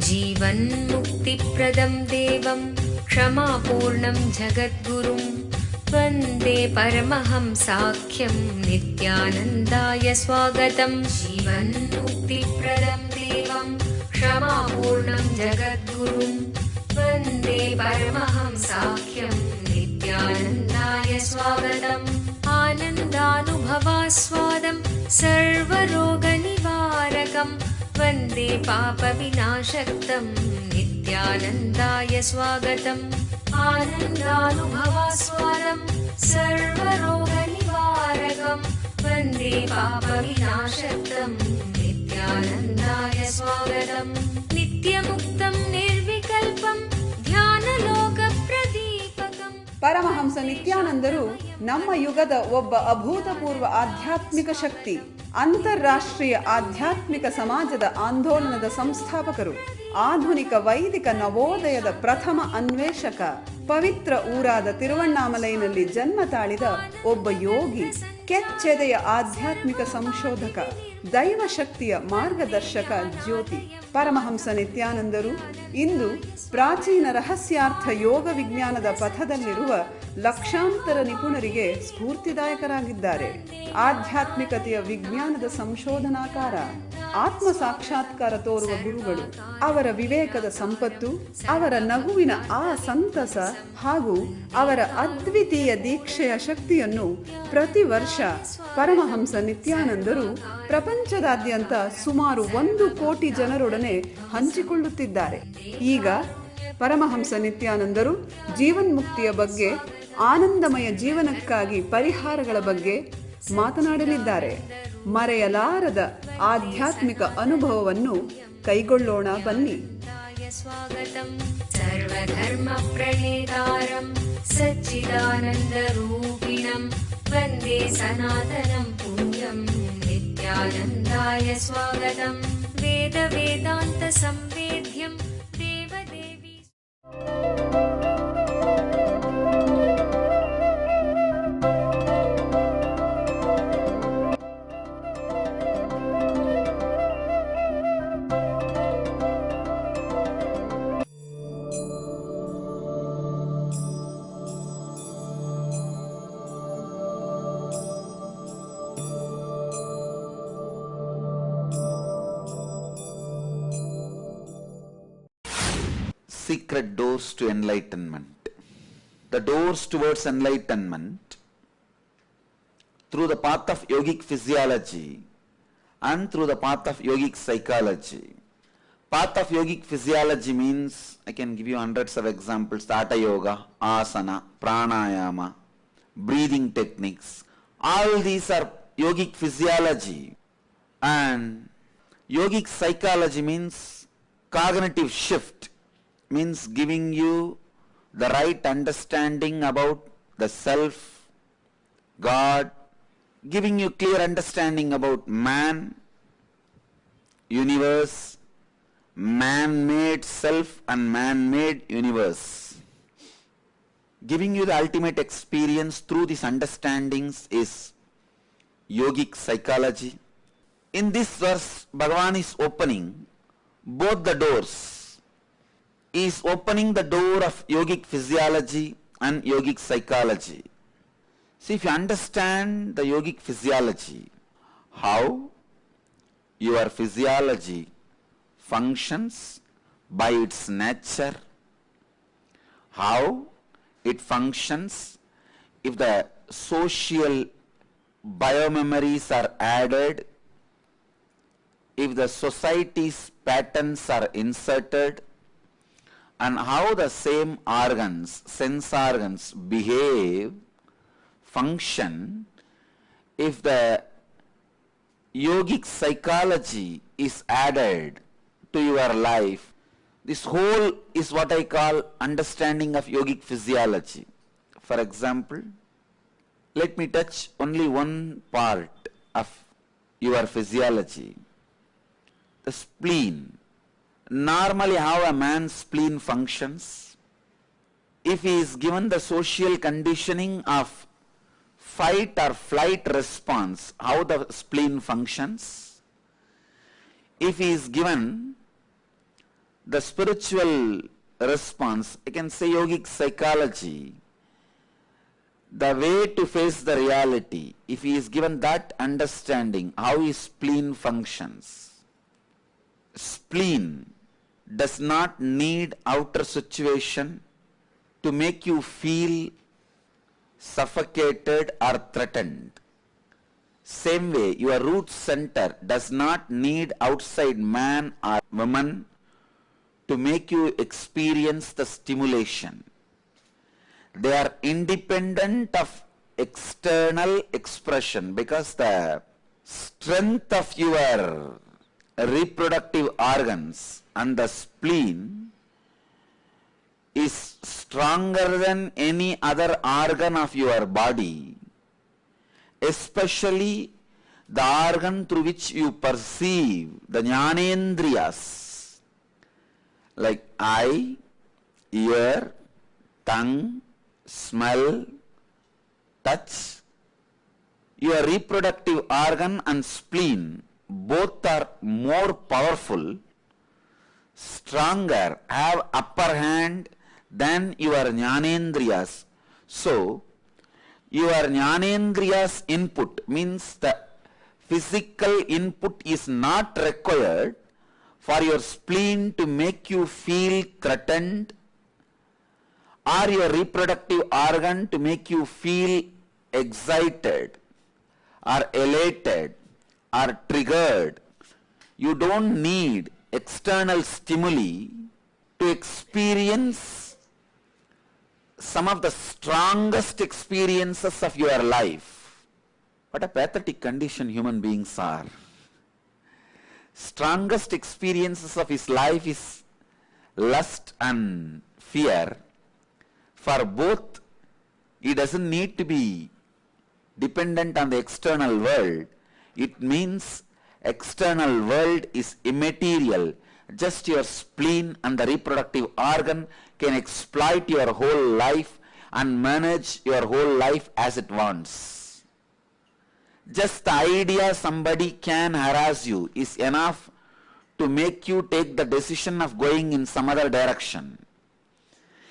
जीवन्मुक्तिप्रदं देवं क्षमापूर्णं जगद्गुरुं वन्दे परमहंसाख्यं नित्यानन्दाय स्वागतं। जीवन्मुक्तिप्रदं देवं क्षमापूर्णं जगद्गुरुं वन्दे परमहंसाख्यं नित्यानन्दाय स्वागतम्। आनन्दानुभवास्वादं सर्वरोगनिवारकं वन्दे पापविनाशक्तं नित्यानन्दाय स्वागतम्। आनन्दानुभवास्वादं सर्वरोगनिवारकं वन्दे पापविनाशक्तं नित्यानन्दाय स्वागतम्। नित्यमुक्तं निर्विकल्पं ध्यानलोकप्रदीपकम्। ಪರಮಹಂಸ ನಿತ್ಯಾನಂದರು ನಮ್ಮ ಯುಗದ ಒಬ್ಬ ಅಭೂತಪೂರ್ವ ಆಧ್ಯಾತ್ಮಿಕ ಶಕ್ತಿ, ಅಂತಾರಾಷ್ಟ್ರೀಯ ಆಧ್ಯಾತ್ಮಿಕ ಸಮಾಜದ ಆಂದೋಲನದ ಸಂಸ್ಥಾಪಕರು, ಆಧುನಿಕ ವೈದಿಕ ನವೋದಯದ ಪ್ರಥಮ ಅನ್ವೇಷಕ, ಪವಿತ್ರ ಊರಾದ ತಿರುವಣ್ಣಾಮಲೈನಲ್ಲಿ ಜನ್ಮ ತಾಳಿದ ಒಬ್ಬ ಯೋಗಿ, ಕೆಚ್ಚೆದೆಯ ಆಧ್ಯಾತ್ಮಿಕ ಸಂಶೋಧಕ, ದೈವ ಶಕ್ತಿಯ ಮಾರ್ಗದರ್ಶಕ ಜ್ಯೋತಿ. ಪರಮಹಂಸ ನಿತ್ಯಾನಂದರು ಇಂದು ಪ್ರಾಚೀನ ರಹಸ್ಯಾರ್ಥ ಯೋಗ ವಿಜ್ಞಾನದ ಪಥದಲ್ಲಿರುವ ಲಕ್ಷಾಂತರ ನಿಪುಣರಿಗೆ ಸ್ಫೂರ್ತಿದಾಯಕರಾಗಿದ್ದಾರೆ. ಆಧ್ಯಾತ್ಮಿಕತೆಯ ವಿಜ್ಞಾನದ ಸಂಶೋಧನಾಕಾರ, ಆತ್ಮ ಸಾಕ್ಷಾತ್ಕಾರ ತೋರುವ ಗುರುಗಳು. ಅವರ ವಿವೇಕದ ಸಂಪತ್ತು, ಅವರ ನಗುವಿನ ಆ ಸಂತಸ ಹಾಗೂ ಅವರ ಅದ್ವಿತೀಯ ದೀಕ್ಷೆಯ ಶಕ್ತಿಯನ್ನು ಪ್ರತಿ ವರ್ಷ ಪರಮಹಂಸ ನಿತ್ಯಾನಂದರು ಪ್ರಪಂಚದಾದ್ಯಂತ ಸುಮಾರು 1 ಕೋಟಿ ಜನರೊಡನೆ ಹಂಚಿಕೊಳ್ಳುತ್ತಿದ್ದಾರೆ. ಈಗ ಪರಮಹಂಸ ನಿತ್ಯಾನಂದರು ಜೀವನ್ಮುಕ್ತಿಯ ಬಗ್ಗೆ, ಆನಂದಮಯ ಜೀವನಕ್ಕಾಗಿ ಪರಿಹಾರಗಳ ಬಗ್ಗೆ ಮಾತನಾಡಲಿದ್ದಾರೆ. ಮರೆಯಲಾರದ ಆಧ್ಯಾತ್ಮಿಕ ಅನುಭವವನ್ನು ಕೈಗೊಳ್ಳೋಣ ಬನ್ನಿ. ಸರ್ವಧರ್ಮ ಪ್ರಣೇತಾರಂ ಸಚ್ಚಿದಾನಂದರೂಪಿಣಂ ವಂದೇ ಸನಾತನಂ ಪುಣ್ಯಂ ನಿತ್ಯಾನಂದಾಯ ಸ್ವಾಗತಂ. ವೇದ ವೇದಾಂತ ಸಂವೇದ್ಯಂ ದೇವದೇವಿ. Secret doors to enlightenment. The doors towards enlightenment through the path of yogic physiology and through the path of yogic psychology. Path of yogic physiology means, I can give you hundreds of examples: Hatha yoga, asana, pranayama, breathing techniques. All these are yogic physiology. And yogic psychology means cognitive shift, means giving you the right understanding about the self, God, giving you clear understanding about man, universe, man-made self and man-made universe. Giving you the ultimate experience through these understandings is yogic psychology. In this verse, Bhagavan is opening both the doors. He is opening the door of yogic physiology and yogic psychology. See, if you understand the yogic physiology, how your physiology functions by its nature, how it functions if the social biomemories are added, if the society's patterns are inserted, and how the same organs, sense organs behave, function, if the yogic psychology is added to your life. This whole is what I call understanding of yogic physiology. For example, let me touch only one part of your physiology, the spleen. Normally how a man's spleen functions, if he is given the social conditioning of fight or flight response, how the spleen functions, if he is given the spiritual response, I can say yogic psychology, the way to face the reality, if he is given that understanding, how his spleen functions. Spleen does not need outer situation to make you feel suffocated or threatened. Same way, your root center does not need outside man or woman to make you experience the stimulation. They are independent of external expression because the strength of your reproductive organs and the spleen is stronger than any other organ of your body, especially the organ through which you perceive the jnanendriyas, like eye, ear, tongue, smell, touch. Your reproductive organ and spleen both are more powerful, stronger, have upper hand than your jnanendriyas. So, your jnanendriyas input means the physical input is not required for your spleen to make you feel threatened or your reproductive organ to make you feel excited or elated or triggered. You don't need external stimuli to experience some of the strongest experiences of your life. What a pathetic condition human beings are. Strongest experiences of his life is lust and fear. For both, he doesn't need to be dependent on the external world. It means external world is immaterial. Just your spleen and the reproductive organ can exploit your whole life and manage your whole life as it wants. Just the idea somebody can harass you is enough to make you take the decision of going in some other direction.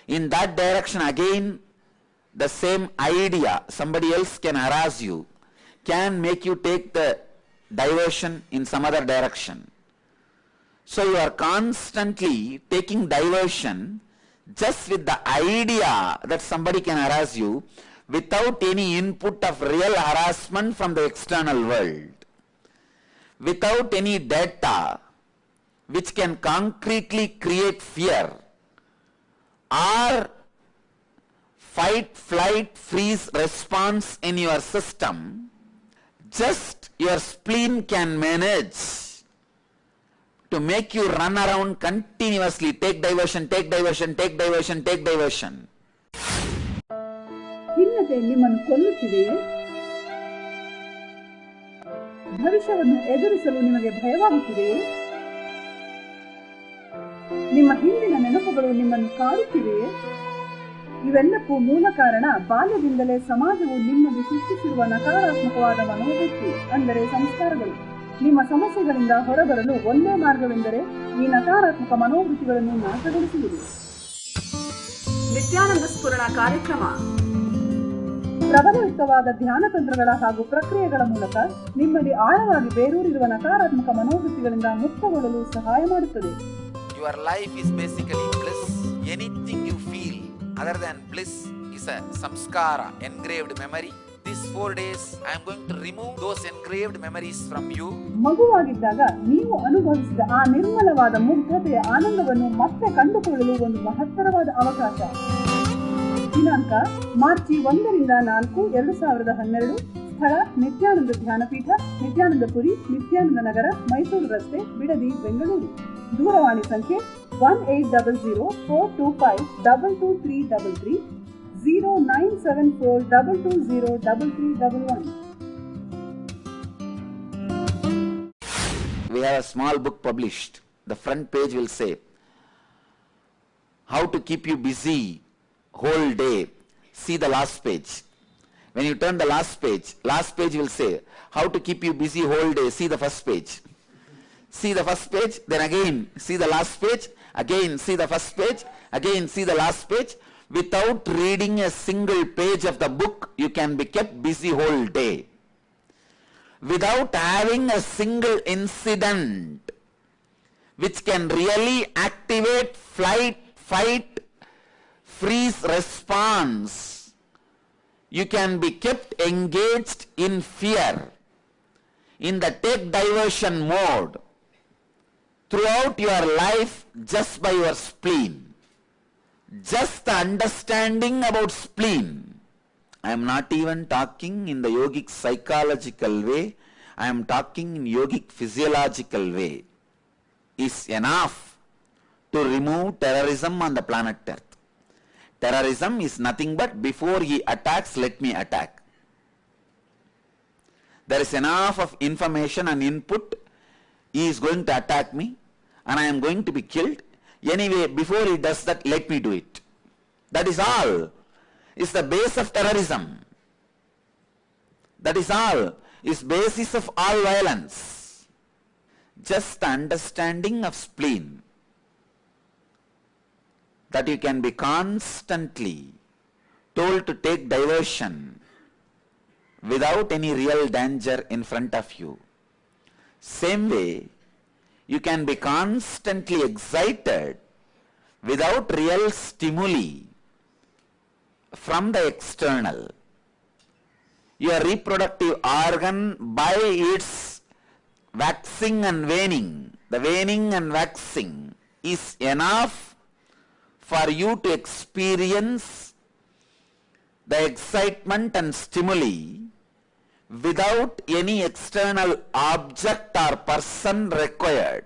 In that direction again, the same idea somebody else can harass you can make you take the diversion in some other direction. So you are constantly taking diversion just with the idea that somebody can harass you without any input of real harassment from the external world, without any data which can concretely create fear or fight, flight, freeze response in your system. Just your spleen can manage to make you run around continuously, take diversion, take diversion, take diversion, take diversion. ಖಿನ್ನತೆ ನಿಮ್ಮನ್ನು ಕೊಲ್ಲುತ್ತಿದೆಯೇ? ಭವಿಷ್ಯವನ್ನು ಎದುರಿಸಲು ನಿಮಗೆ ಭಯವಾಗುತ್ತಿದೆಯೇ? ನಿಮ್ಮ ಹಿಂದಿನ ನೆನಪುಗಳು ನಿಮ್ಮನ್ನು ಕಾಡುತ್ತಿವೆಯೇ? ಇವೆಲ್ಲಕ್ಕೂ ಮೂಲ ಕಾರಣ ಬಾಲ್ಯದಿಂದಲೇ ಸಮಾಜವು ನಿಮ್ಮಲ್ಲಿ ಸೃಷ್ಟಿಸಿರುವ ನಕಾರಾತ್ಮಕವಾದ ಮನೋವೃತ್ತಿ, ಅಂದರೆ ಸಂಸ್ಕಾರಗಳು. ನಿಮ್ಮ ಸಮಸ್ಯೆಗಳಿಂದ ಹೊರಬರಲು ಒಂದೇ ಮಾರ್ಗವೆಂದರೆ ಈ ನಕಾರಾತ್ಮಕ ಮನೋವೃತ್ತಿಗಳನ್ನು ನಾಶಗೊಳಿಸುವುದು. ನಿತ್ಯಾನಂದ ಸ್ಫುರಣ ಕಾರ್ಯಕ್ರಮ ಪ್ರಬಲಯುಕ್ತವಾದ ಧ್ಯಾನ ತಂತ್ರಗಳ ಹಾಗೂ ಪ್ರಕ್ರಿಯೆಗಳ ಮೂಲಕ ನಿಮ್ಮಲ್ಲಿ ಆಳವಾಗಿ ಬೇರೂರಿರುವ ನಕಾರಾತ್ಮಕ ಮನೋವೃತ್ತಿಗಳಿಂದ ಮುಕ್ತಗೊಳ್ಳಲು ಸಹಾಯ ಮಾಡುತ್ತದೆ. Your life is basically bliss. Anything you feel other than bliss is a samskara, engraved memory. These 4 days I am going to remove those engraved memories from you. ಮಗುವಾಗಿದ್ದಾಗ ನೀವು ಅನುಭವಿಸಿದ ಆ ನಿರ್ಮಲವಾದ ಮುಗ್ಧತೆಯ ಆನಂದವನ್ನು ಮತ್ತೆ ಕಂಡುಕೊಳ್ಳಲು ಒಂದು ಮಹತ್ತರವಾದ ಅವಕಾಶ. ದಿನಾಂಕ ಮಾರ್ಚ್ 1 ರಿಂದ 4, 2012. ಸ್ಥಳ ನಿತ್ಯಾನಂದ ಧ್ಯಾನಪೀಠ, ನಿತ್ಯಾನಂದಪುರಿ, ನಿತ್ಯಾನಂದ ನಗರ, ಮೈಸೂರು ರಸ್ತೆ, ಬಿಡದಿ, ಬೆಂಗಳೂರು. ದೂರವಾಣಿ ಸಂಖ್ಯೆ 1800-425-22333, 0974-220-3311. We have a small book published. The front page will say, how to keep you busy whole day. See the last page. When you turn the last page will say, how to keep you busy whole day. See the first page. See the first page, then again see the last page, again see the first page, again see the last page. Without reading a single page of the book, you can be kept busy whole day. Without having a single incident which can really activate flight, fight, freeze response, you can be kept engaged in fear, in the take diversion mode throughout your life just by your spleen. Just the understanding about spleen. I am not even talking in the yogic psychological way, I am talking in yogic physiological way, is enough to remove terrorism on the planet Earth. Terrorism is nothing but before he attacks, let me attack. There is enough of information and input, he is going to attack me and I am going to be killed. Anyway, before he does that, let me do it. That is all. Is the base of terrorism. That is all. Is basis of all violence. Just the understanding of spleen. That you can be constantly told to take diversion without any real danger in front of you. Same way, you can be constantly excited without real stimuli from the external. Your reproductive organ, by its waxing and waning, the waning and waxing is enough for you to experience the excitement and stimuli without any external object or person required.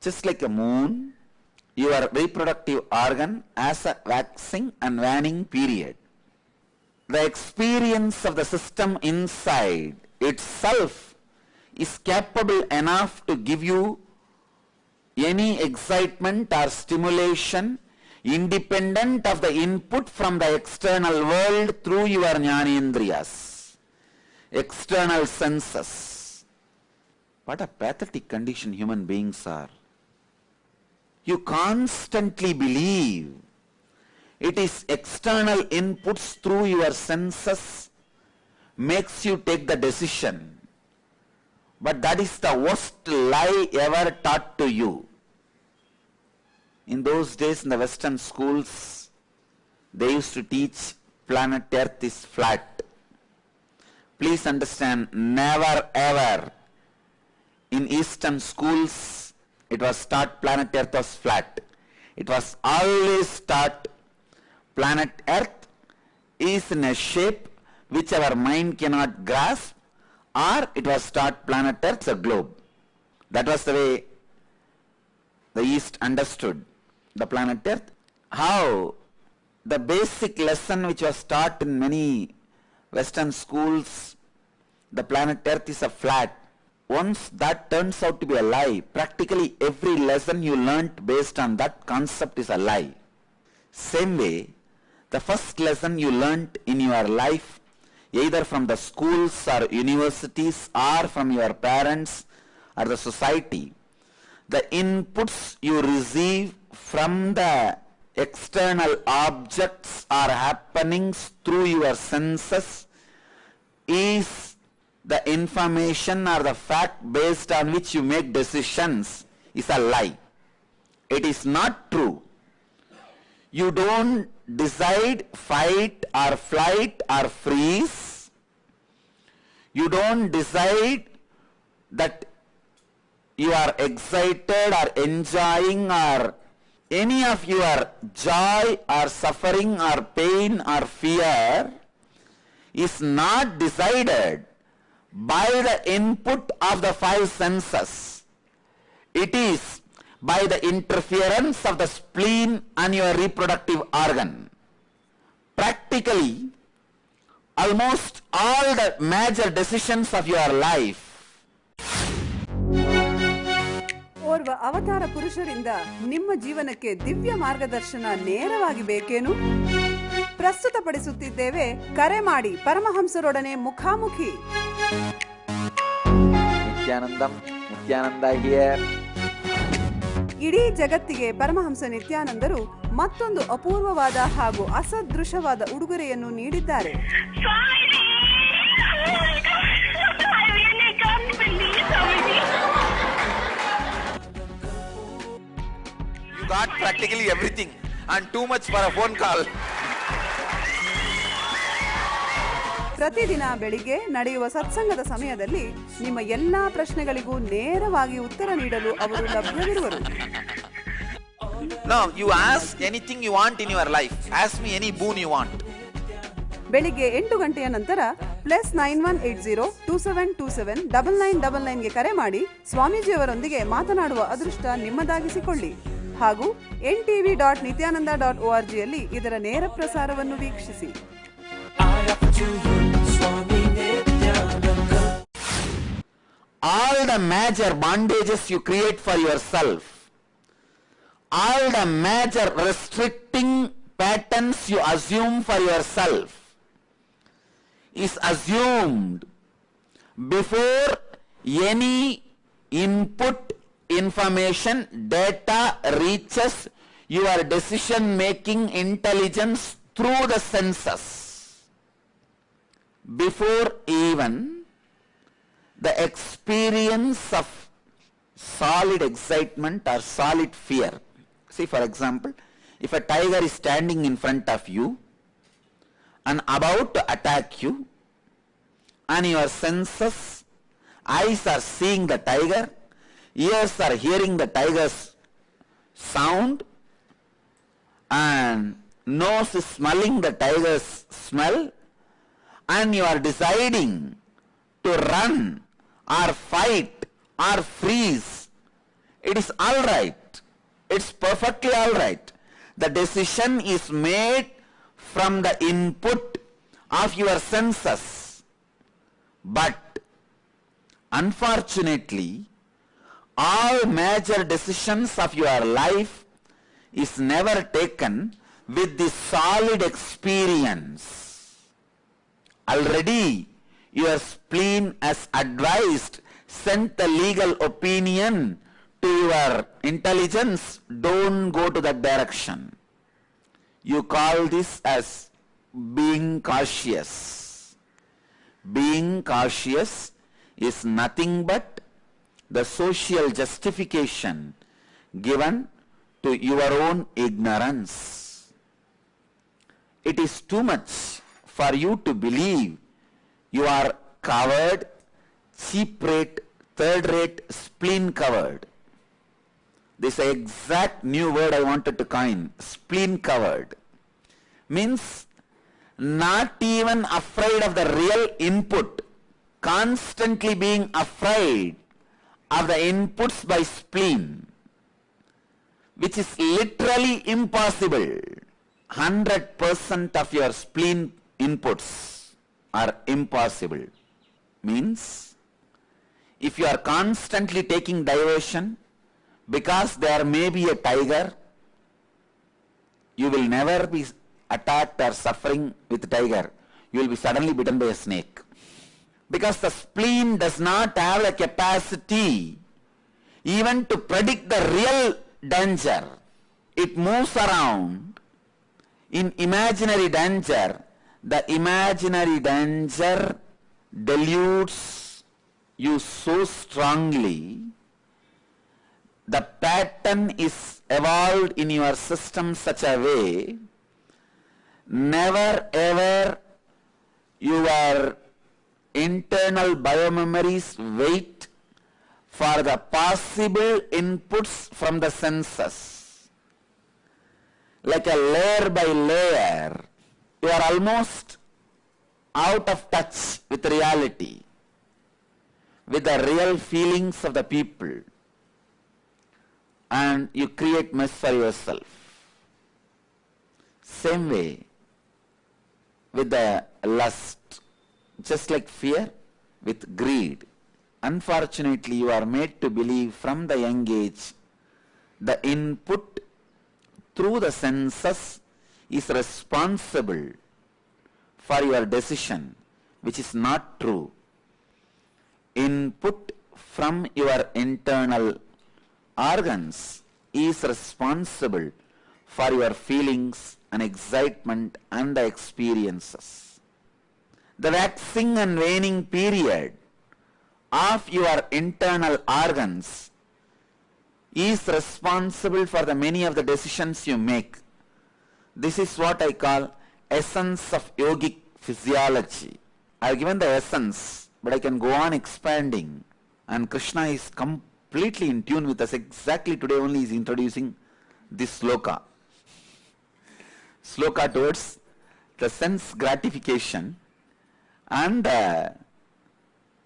Just like a moon, your reproductive organ has a waxing and waning period. The experience of the system inside itself is capable enough to give you any excitement or stimulation independent of the input from the external world through your jnanendriyas, external senses. What a pathetic condition human beings are. You constantly believe it is external inputs through your senses makes you take the decision. But that is the worst lie ever taught to you. In those days in the Western schools, they used to teach planet Earth is flat. Please understand, never ever in Eastern schools it was taught planet Earth was flat. It was always taught planet Earth is in a shape which our mind cannot grasp, or it was taught planet Earth is a globe. That was the way the East understood the planet Earth. How the basic lesson which was taught in many Western schools, the planet Earth is a flat. Once that turns out to be a lie, practically every lesson you learnt based on that concept is a lie. Same way, the first lesson you learnt in your life, either from the schools or universities or from your parents or the society, the inputs you receive from the external objects or happenings through your senses is the information or the fact based on which you make decisions is a lie. It is not true. You don't decide fight or flight or freeze. You don't decide that you are excited or enjoying or any of your joy or suffering or pain or fear is not decided by the input of the five senses. It is by the interference of the spleen and your reproductive organ. Practically, almost all the major decisions of your life. ಓರ್ವ ಅವತಾರ ಪುರುಷರಿಂದ ನಿಮ್ಮ ಜೀವನಕ್ಕೆ ದಿವ್ಯ ಮಾರ್ಗದರ್ಶನ ನೇರವಾಗಿ ಬೇಕೇನು? ಪ್ರಸ್ತುತಪಡಿಸುತ್ತಿದ್ದೇವೆ, ಕರೆ ಮಾಡಿ ಪರಮಹಂಸರೊಡನೆ ಮುಖಾಮುಖಿ. ನಿತ್ಯಾನಂದಂ, ನಿತ್ಯಾನಂದ ಹಿಯರ್. ಇಡೀ ಜಗತ್ತಿಗೆ ಪರಮಹಂಸ ನಿತ್ಯಾನಂದರು ಮತ್ತೊಂದು ಅಪೂರ್ವವಾದ ಹಾಗೂ ಅಸದೃಶವಾದ ಉಡುಗೊರೆಯನ್ನು ನೀಡಿದ್ದಾರೆ. You got practically everything and too much for a phone call. ಪ್ರತಿದಿನ ಬೆಳಿಗ್ಗೆ ನಡೆಯುವ ಸತ್ಸಂಗದ ಸಮಯದಲ್ಲಿ ನಿಮ್ಮ ಎಲ್ಲಾ ಪ್ರಶ್ನೆಗಳಿಗೂ ನೇರವಾಗಿ ಉತ್ತರ ನೀಡಲು ಅವರು ಲಭ್ಯವಿರುವರು. Now you ask anything you want in your life. Ask me any boon you want. ಬೆಳಿಗ್ಗೆ 8 ಗಂಟೆಯ ನಂತರ +918027279999 ಗೆ ಕರೆ ಮಾಡಿ ಸ್ವಾಮೀಜಿಯವರೊಂದಿಗೆ ಮಾತನಾಡುವ ಅದೃಷ್ಟ ನಿಮ್ಮದಾಗಿಸಿಕೊಳ್ಳಿ. ಹಾಗೂ ntv.nityananda.org ಯಲ್ಲಿ ಇದರ ನೇರ ಪ್ರಸಾರವನ್ನು ವೀಕ್ಷಿಸಿ. All the major bondages you create for yourself, all the major restricting patterns you assume for yourself is assumed before any input information data reaches your decision making intelligence through the senses. Before even the experience of solid excitement or solid fear. See, for example, if a tiger is standing in front of you and about to attack you, and your senses, eyes are seeing the tiger, ears are hearing the tiger's sound, and nose is smelling the tiger's smell, and you are deciding to run or fight or freeze, it is all right. It's perfectly all right. The decision is made from the input of your senses. But unfortunately, all major decisions of your life is never taken with the solid experience. Already your spleen has advised, sent the legal opinion to your intelligence, don't go to that direction. You call this as being cautious. Being cautious is nothing but the social justification given to your own ignorance. It is too much for you to believe you are covered, cheap rate, third rate, spleen covered. This is the exact new word I wanted to coin. Spleen covered means not even afraid of the real input, constantly being afraid of the inputs by spleen, which is literally impossible. 100% of your spleen inputs are impossible. Means if you are constantly taking diversion because there may be a tiger, you will never be attacked or suffering with tiger. You will be suddenly bitten by a snake. Because the spleen does not have the capacity even to predict the real danger. It moves around in imaginary danger. The imaginary danger deludes you so strongly. The pattern is evolved in your system such a way, never ever your internal biomemories wait for the possible inputs from the senses. Like a layer by layer, you are almost out of touch with reality, with the real feelings of the people, and you create mess for yourself. Same way with the lust, just like fear with greed. Unfortunately, you are made to believe from the young age the input through the senses is responsible for your decision, which is not true. Input from your internal organs is responsible for your feelings and excitement and the experiences. The waxing and waning period of your internal organs is responsible for the many of the decisions you make. This is what I call essence of yogic physiology. I have given the essence, but I can go on expanding, and Krishna is completely in tune with us. Exactly today only he is introducing this sloka. Sloka towards the sense gratification and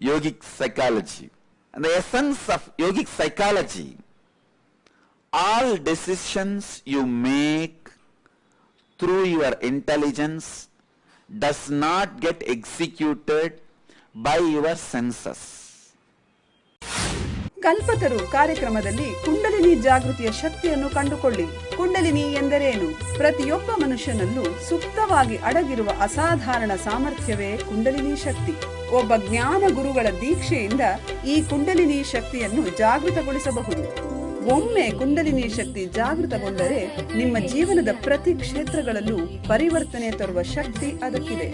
yogic psychology. And the essence of yogic psychology, all decisions you make through your intelligence does not get executed by your senses. ಕಲ್ಪತರು ಕಾರ್ಯಕ್ರಮದಲ್ಲಿ ಕುಂಡಲಿನಿ ಜಾಗೃತಿಯ ಶಕ್ತಿಯನ್ನು ಕಂಡುಕೊಳ್ಳಿ. ಕುಂಡಲಿನಿ ಎಂದರೇನು? ಪ್ರತಿಯೊಬ್ಬ ಮನುಷ್ಯನಲ್ಲೂ ಸುಪ್ತವಾಗಿ ಅಡಗಿರುವ ಅಸಾಧಾರಣ ಸಾಮರ್ಥ್ಯವೇ ಕುಂಡಲಿನಿ ಶಕ್ತಿ. ಒಬ್ಬ ಜ್ಞಾನ ಗುರುಗಳ ದೀಕ್ಷೆಯಿಂದ ಈ ಕುಂಡಲಿನಿ ಶಕ್ತಿಯನ್ನು ಜಾಗೃತಗೊಳಿಸಬಹುದು. ಒಮ್ಮೆ ಕುಂಡಲಿನಿ ಶಕ್ತಿ ಜಾಗೃತಗೊಂಡರೆ ನಿಮ್ಮ ಜೀವನದ ಪ್ರತಿ ಕ್ಷೇತ್ರಗಳಲ್ಲೂ ಪರಿವರ್ತನೆ ತರುವ ಶಕ್ತಿ ಅದಕ್ಕಿದೆ.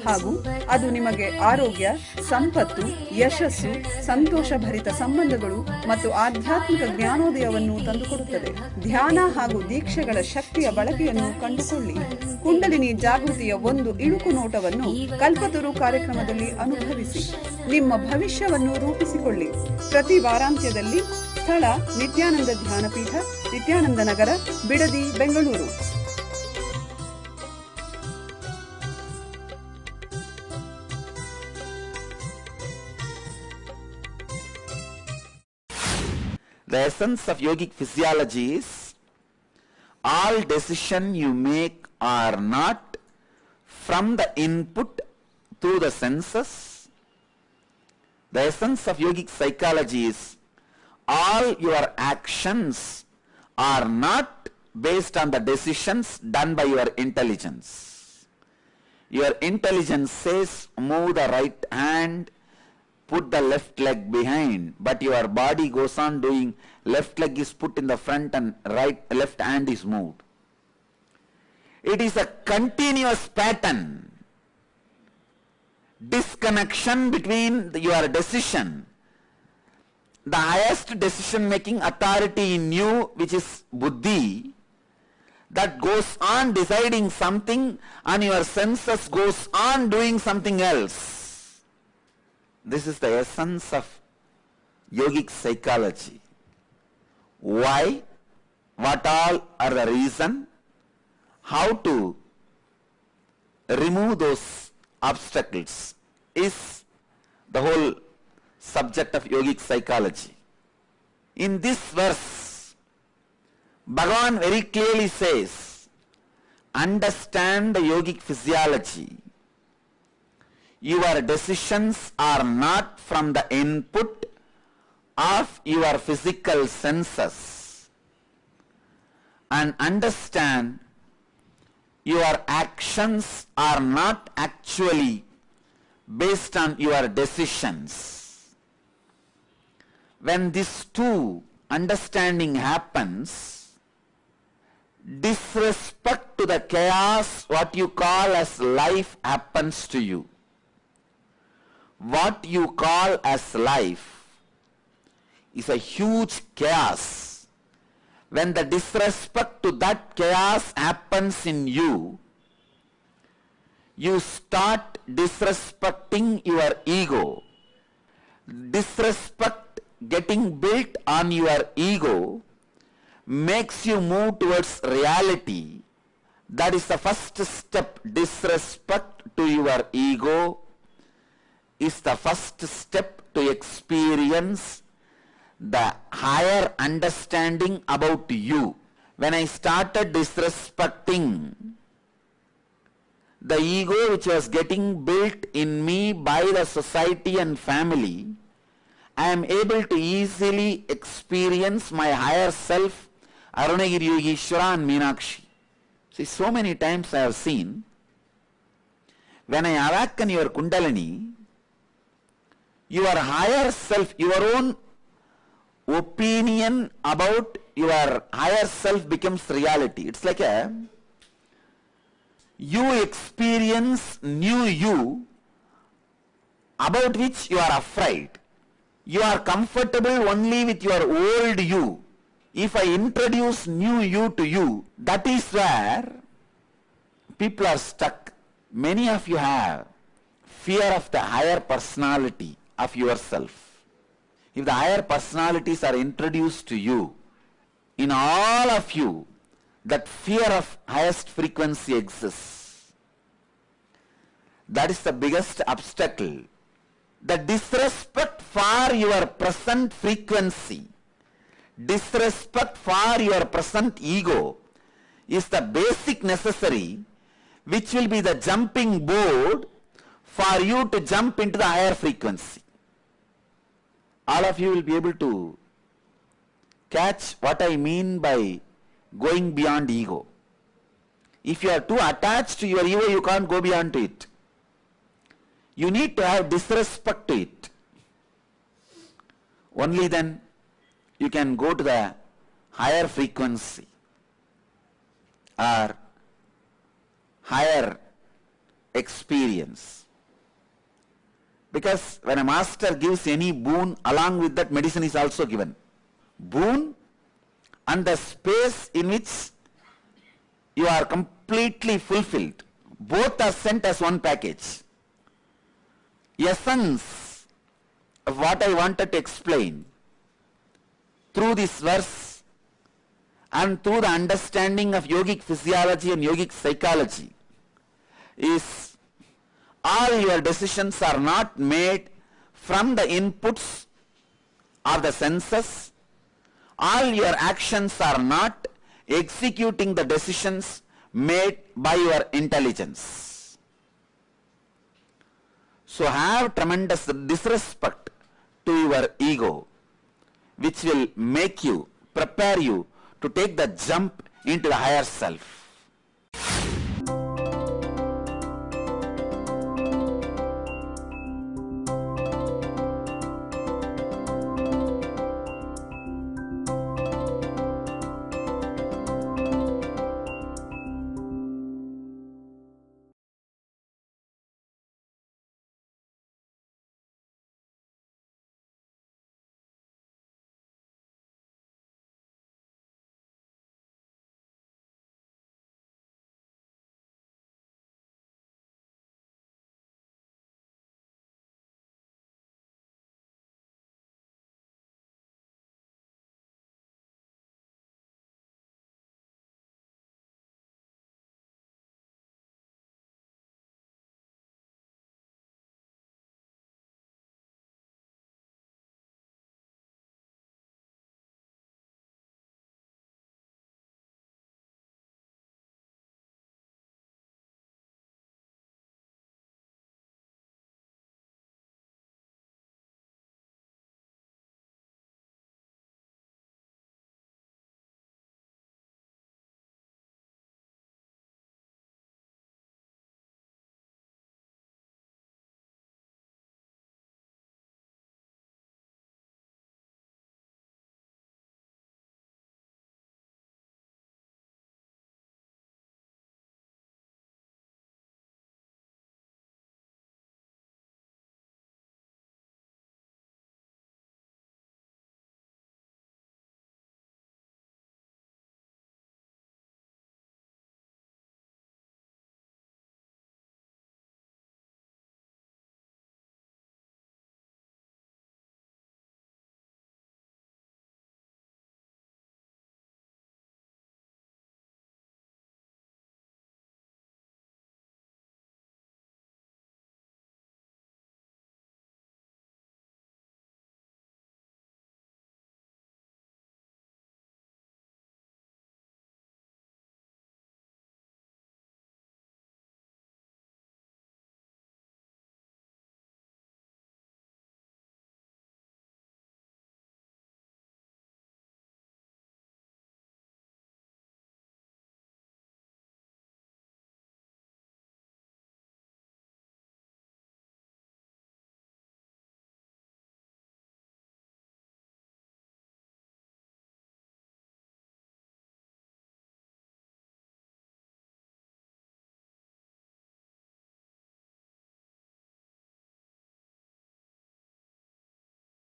ಹಾಗೂ ಅದು ನಿಮಗೆ ಆರೋಗ್ಯ, ಸಂಪತ್ತು, ಯಶಸ್ಸು, ಸಂತೋಷಭರಿತ ಸಂಬಂಧಗಳು ಮತ್ತು ಆಧ್ಯಾತ್ಮಿಕ ಜ್ಞಾನೋದಯವನ್ನು ತಂದುಕೊಡುತ್ತದೆ. ಧ್ಯಾನ ಹಾಗೂ ದೀಕ್ಷೆಗಳ ಶಕ್ತಿಯ ಬಳಕೆಯನ್ನು ಕಂಡುಕೊಳ್ಳಿ. ಕುಂಡಲಿನಿ ಜಾಗೃತಿಯ ಒಂದು ಇಣುಕು ನೋಟವನ್ನು ಕಲ್ಪತರು ಕಾರ್ಯಕ್ರಮದಲ್ಲಿ ಅನುಭವಿಸಿ. ನಿಮ್ಮ ಭವಿಷ್ಯವನ್ನು ರೂಪಿಸಿಕೊಳ್ಳಿ. ಪ್ರತಿ ವಾರಾಂತ್ಯದಲ್ಲಿ ಸ್ಥಳ ನಿತ್ಯಾನಂದ ಧ್ಯಾನಪೀಠ, ನಿತ್ಯಾನಂದ ನಗರ, Bidadi, Bengaluru. The essence of yogic physiology is all decision you make are not from the input through the senses. The essence of yogic psychology is all your actions are not based on the decisions done by your intelligence. Your intelligence says move the right hand, put the left leg behind, but your body goes on doing left leg is put in the front and left hand is moved. It is a continuous pattern, disconnection between your decision. The highest decision making authority in you, which is buddhi, that goes on deciding something and your senses goes on doing something else. This is the essence of yogic psychology. Why? What all are the reason? How to remove those obstacles is the whole subject of yogic psychology. In this verse, Bhagavan very clearly says, understand the yogic physiology. Your decisions are not from the input of your physical senses. And understand your actions are not actually based on your decisions. When these two understanding happens, disrespect to the chaos what you call as life happens to you. What you call as life is a huge chaos. When the disrespect to that chaos happens in you, you start disrespecting your ego. Disrespect getting built on your ego makes you move towards reality. That is the first step. Disrespect to your ego is the first step to experience the higher understanding about you. When I started disrespecting the ego which was getting built in me by the society and family, I am able to easily experience my higher self, Arunagiri Yogeshwara and Meenakshi. See, so many times I have seen, when I awaken your Kundalini, your higher self, your own opinion about your higher self becomes reality. It's like you experience new you about which you are afraid. You are comfortable only with your old you. If I introduce new you to you, that is where people are stuck. Many of you have fear of the higher personality of yourself. If the higher personalities are introduced to you, in all of you, that fear of highest frequency exists. That is the biggest obstacle. The disrespect for your present frequency, disrespect for your present ego is the basic necessary which will be the jumping board for you to jump into the higher frequency. All of you will be able to catch what I mean by going beyond ego. If you are too attached to your ego, you can't go beyond it. You need to have disrespect to it. Only then you can go to the higher frequency or higher experience. Because when a master gives any boon, along with that medicine is also given. Boon and the space in which you are completely fulfilled, both are sent as one package. Essence of what I wanted to explain through this verse and through the understanding of yogic physiology and yogic psychology is all your decisions are not made from the inputs of the senses. All your actions are not executing the decisions made by your intelligence. So have tremendous disrespect to your ego, which will make you, prepare you to take the jump into the higher self.